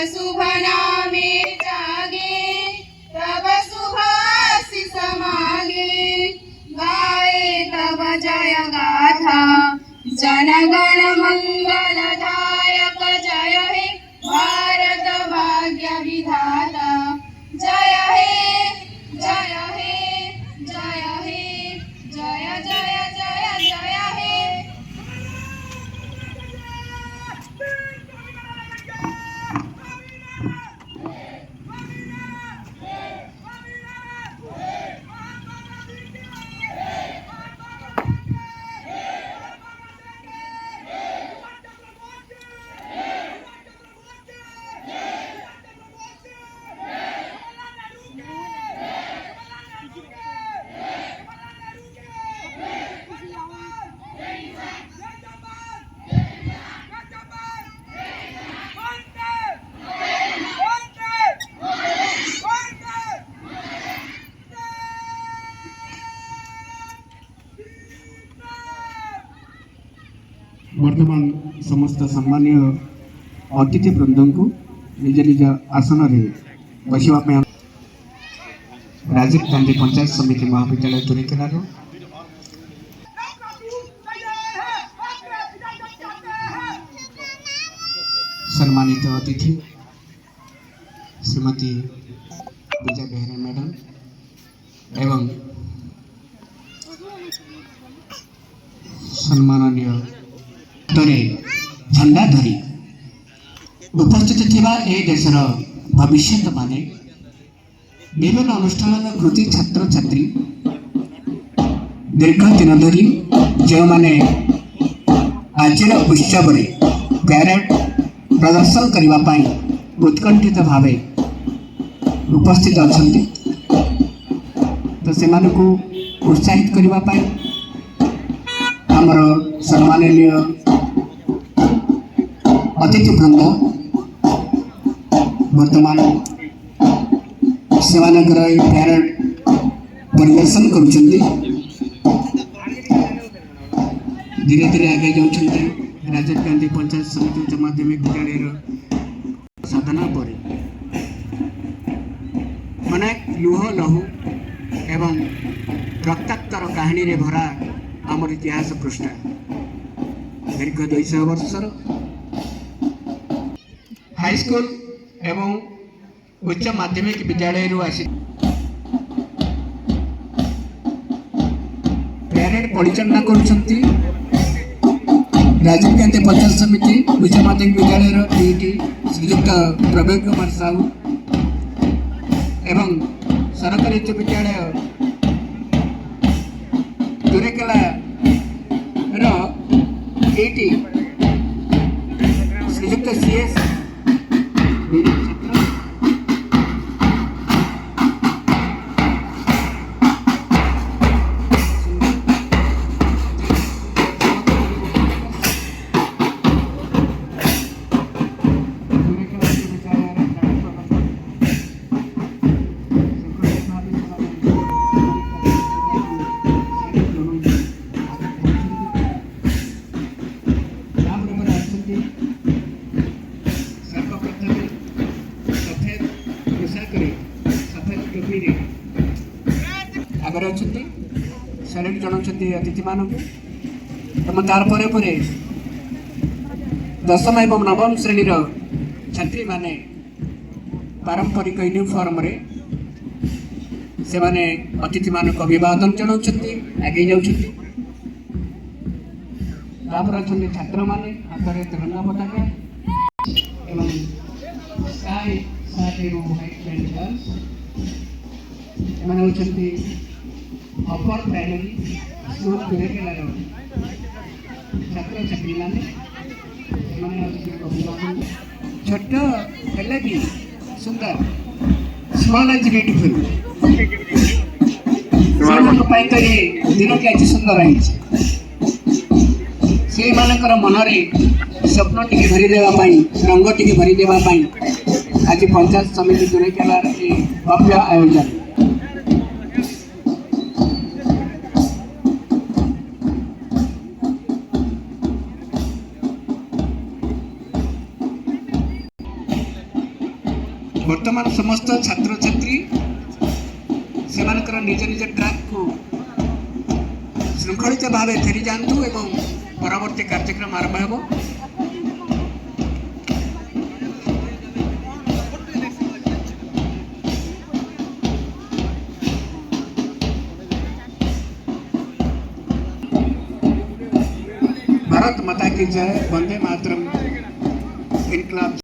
शुभ नामे जागे, तब शुभ आशीष मागे, गाए तब जय गाथा, जनगण मंगलदायक जय हे भारत भाग्य विधाता, जय हे जय हे जय हे जय जय जय जय हे। वर्तमान समस्त सम्मानीय अतिथि वृंद को निज निज आसन बसवाई राजीव गांधी पंचायत समिति महाविद्यालय तुरेकेलार सम्मानित अतिथि श्रीमती विजय बेहरा मैडम एवं सम्माननीय झंडा धरी उपस्थित थिबा ए देशर भविष्य माने विभिन्न अनुष्ठान कृति छात्र छात्री दीर्घ दिन धरी जो माने आज उत्सव प्यारेड प्रदर्शन करने उत्कंठित भाव उपस्थित अच्छा तो से उत्साहित करने आमर सम्माननीय अतिथि वृंद वर्तमान से प्यारेड परिदर्शन करुँच धीरे धीरे आगे जाऊँ राजीव गांधी पंचायत समिति उच्च माध्यमिक विद्यालय साधना पर अनेक लुह लहू एवं रक्ताक्तर कहानी रे भरा आमर इतिहास पृष्ठा दीर्घ 200 वर्षर हाईस्कूल एवं उच्च माध्यमिक विद्यालय आसी प्यारेड परिचालना करुछंती राजीव गांधी पंचायत समिति उच्च माध्यमिक विद्यालय डीटी श्रीयुक्त प्रवीण कुमार साहू एवं सरकारी उच्च विद्यालय तुरेकेला डीटी श्रीयुक्त सीएस आगे अच्छा सैल्यूट जनाऊँ अतिथि मानक एवं तार पर दशम एवं नवम श्रेणी छात्री माने पारंपरिक यूनिफॉर्म रे से माने अतिथि मानक अभिवादन जनाऊँ आगे जाऊँ अच्छा छात्र माने हाथ में तिरंगा पताका एवं स्काई सार्ट एवं व्हाइट पैंट गर्ल्स एमाने होचंती अपर प्राइमरी स्कूल तुरेकेलार छात्र छात्री माने छोट हेले भी सुंदर स्मॉल इज ब्यूटीफुल दिन के आज सुंदर है से मानकर मनरे स्वप्न टी भरी देवाई रंग टी भरी देवाई आज पंचायत समिति तुरेकेलार भव्य आयोजन ବର୍ତ୍ତମାନ ସମସ୍ତ ଛାତ୍ରଛାତ୍ରୀ ସେମାନଙ୍କର ନିଜ ନିଜ ଟ୍ରାକ୍କୁ ଶୃଙ୍ଖଳିତ ଭାବେ ଫେରି ଯାଆନ୍ତୁ ଏବଂ ପରବର୍ତ୍ତୀ କାର୍ଯ୍ୟକ୍ରମ ଆରମ୍ଭ ହେବ। भारत माता की जय, वंदे मातरम, इनकलाब।